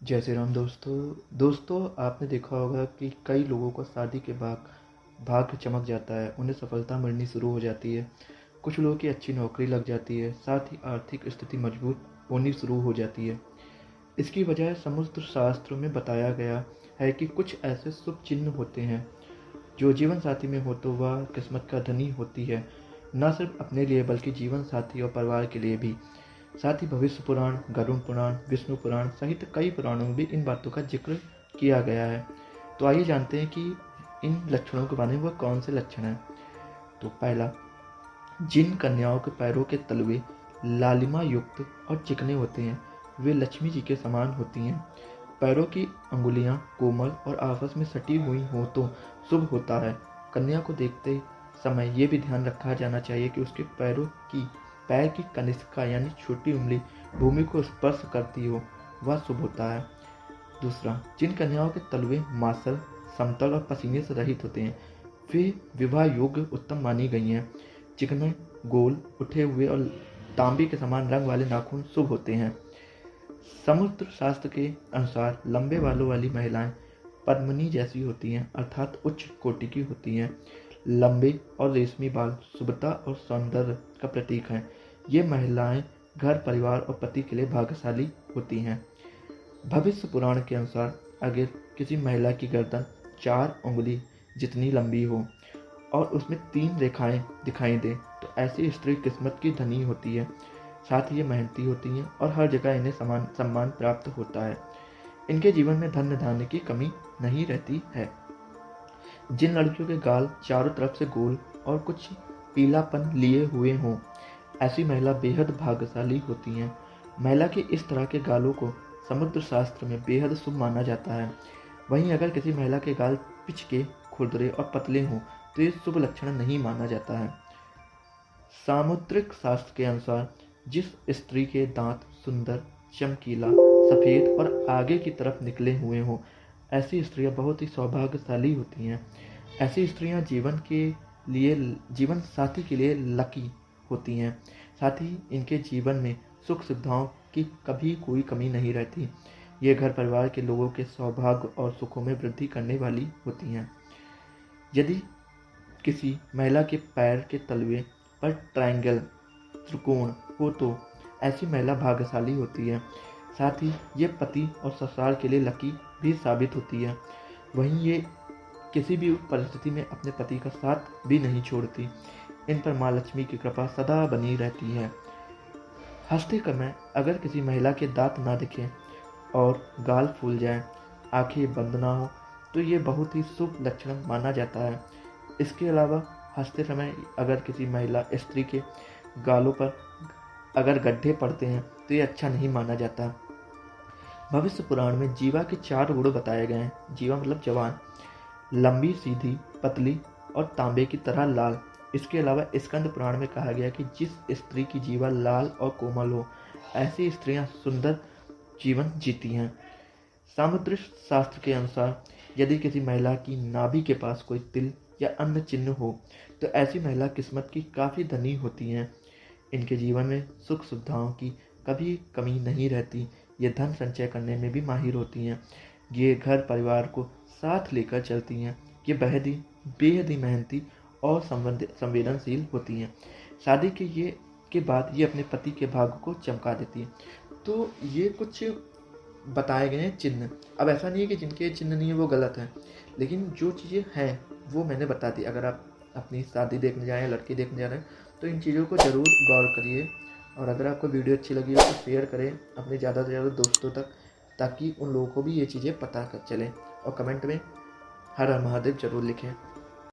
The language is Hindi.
जय श्री राम दोस्तों आपने देखा होगा कि कई लोगों को शादी के बाद भाग्य चमक जाता है। उन्हें सफलता मिलनी शुरू हो जाती है। कुछ लोगों की अच्छी नौकरी लग जाती है, साथ ही आर्थिक स्थिति मजबूत होनी शुरू हो जाती है। इसकी वजह समुद्र शास्त्र में बताया गया है कि कुछ ऐसे शुभ चिन्ह होते हैं जो जीवन साथी में हो तो वह किस्मत का धनी होती है, न सिर्फ अपने लिए बल्कि जीवन साथी और परिवार के लिए भी। साथ ही भविष्य पुराण, गरुड़ पुराण, विष्णु पुराण सहित कई पुराणों में भी इन बातों का जिक्र किया गया है। तो आइए जानते हैं कि इन लक्षणों के बारे में वह कौन से लक्षण हैं। तो पहला, जिन कन्याओं के पैरों के तलवे लालिमा युक्त और चिकने होते हैं वे लक्ष्मी जी के समान होती हैं। पैरों की अंगुलियां कोमल और आपस में सटी हुई हो तो शुभ होता है। कन्या को देखते समय ये भी ध्यान रखा जाना चाहिए कि उसके पैर की कनिष्का यानी छोटी उंगली भूमि को स्पर्श करती हो, वह शुभ होता है। दूसरा, जिन कन्याओं के तलवे मासल, समतल और पसीने से रहित होते हैं वे विवाह योग्य उत्तम मानी गई हैं। चिकने, गोल, उठे हुए और तांबे के समान रंग वाले नाखून शुभ होते हैं। समुद्र शास्त्र के अनुसार लंबे बालों वाली महिलाएं पद्मिनी जैसी होती हैं, अर्थात उच्च कोटि की होती हैं। लंबे और रेशमी बाल शुभता और सौंदर्य का प्रतीक हैं। ये महिलाएं घर, परिवार और पति के लिए भाग्यशाली होती हैं। भविष्य पुराण के अनुसार अगर किसी महिला की गर्दन 4 उंगली जितनी लंबी हो और उसमें 3 रेखाएं दिखाई दे तो ऐसी स्त्री किस्मत की धनी होती है। साथ ही ये मेहनती होती हैं और हर जगह इन्हें सम्मान प्राप्त होता है। इनके जीवन में धन धान्य की कमी नहीं रहती है। जिन लड़कियों के गाल चारों तरफ से गोल और कुछ पीलापन लिए हुए हों, ऐसी महिला बेहद भाग्यशाली होती हैं। महिला के इस तरह के गालों को समुद्र शास्त्र में बेहद शुभ माना जाता है। वहीं अगर किसी महिला के गाल पिचके, खुरदरे और पतले हों तो ये शुभ लक्षण नहीं माना जाता है। सामुद्रिक शास्त्र के अनुसार जिस स्त्री के दांत सुंदर, चमकीला, सफ़ेद और आगे की तरफ निकले हुए हों, ऐसी स्त्रियां बहुत ही सौभाग्यशाली होती हैं। ऐसी स्त्रियां जीवन साथी के लिए लकी होती हैं। साथ ही इनके जीवन में सुख सुविधाओं की कभी कोई कमी नहीं रहती। ये घर परिवार के लोगों के सौभाग्य और सुखों में वृद्धि करने वाली होती हैं। यदि किसी महिला के पैर के तलवे पर ट्रायंगल, त्रिकोण हो तो ऐसी महिला भाग्यशाली होती है। साथ ही ये पति और ससुराल के लिए लकी भी साबित होती है। वहीं ये किसी भी परिस्थिति में अपने पति का साथ भी नहीं छोड़ती। इन पर माँ लक्ष्मी की कृपा सदा बनी रहती है। हंसते समय अगर किसी महिला के दांत ना दिखें और गाल फूल जाएं, आंखें बंद ना हो तो ये बहुत ही शुभ लक्षण माना जाता है। इसके अलावा हंसते समय अगर किसी महिला स्त्री के गालों पर अगर गड्ढे पड़ते हैं तो ये अच्छा नहीं माना जाता। भविष्य पुराण में जीवा के 4 गुण बताए गए हैं। जीवा मतलब जवान, लंबी, सीधी, पतली और तांबे की तरह लाल। इसके अलावा स्कंद पुराण में कहा गया कि जिस स्त्री की जीवा लाल और कोमल हो, ऐसी स्त्रियां सुंदर जीवन जीती हैं। सामुद्र शास्त्र के अनुसार यदि किसी महिला की नाभि के पास कोई तिल या अन्य चिन्ह हो तो ऐसी महिला किस्मत की काफ़ी धनी होती हैं। इनके जीवन में सुख सुविधाओं की कभी कमी नहीं रहती। ये धन संचय करने में भी माहिर होती हैं। ये घर परिवार को साथ लेकर चलती हैं। ये बेहद ही मेहनती और संवेदनशील होती हैं। शादी के बाद ये अपने पति के भाग्य को चमका देती हैं। तो ये कुछ बताए गए हैं चिन्ह। अब ऐसा नहीं है कि जिनके चिन्ह नहीं है वो गलत हैं, लेकिन जो चीज़ें हैं वो मैंने बता दी। अगर आप अपनी शादी देखने जाएँ या लड़की देखने जा रहे हैं तो इन चीज़ों को ज़रूर गौर करिए। और अगर आपको वीडियो अच्छी लगी हो तो शेयर करें अपने ज़्यादा से ज़्यादा दोस्तों तक, ताकि उन लोगों को भी ये चीज़ें पता चलें। और कमेंट में हर हर महादेव ज़रूर लिखें।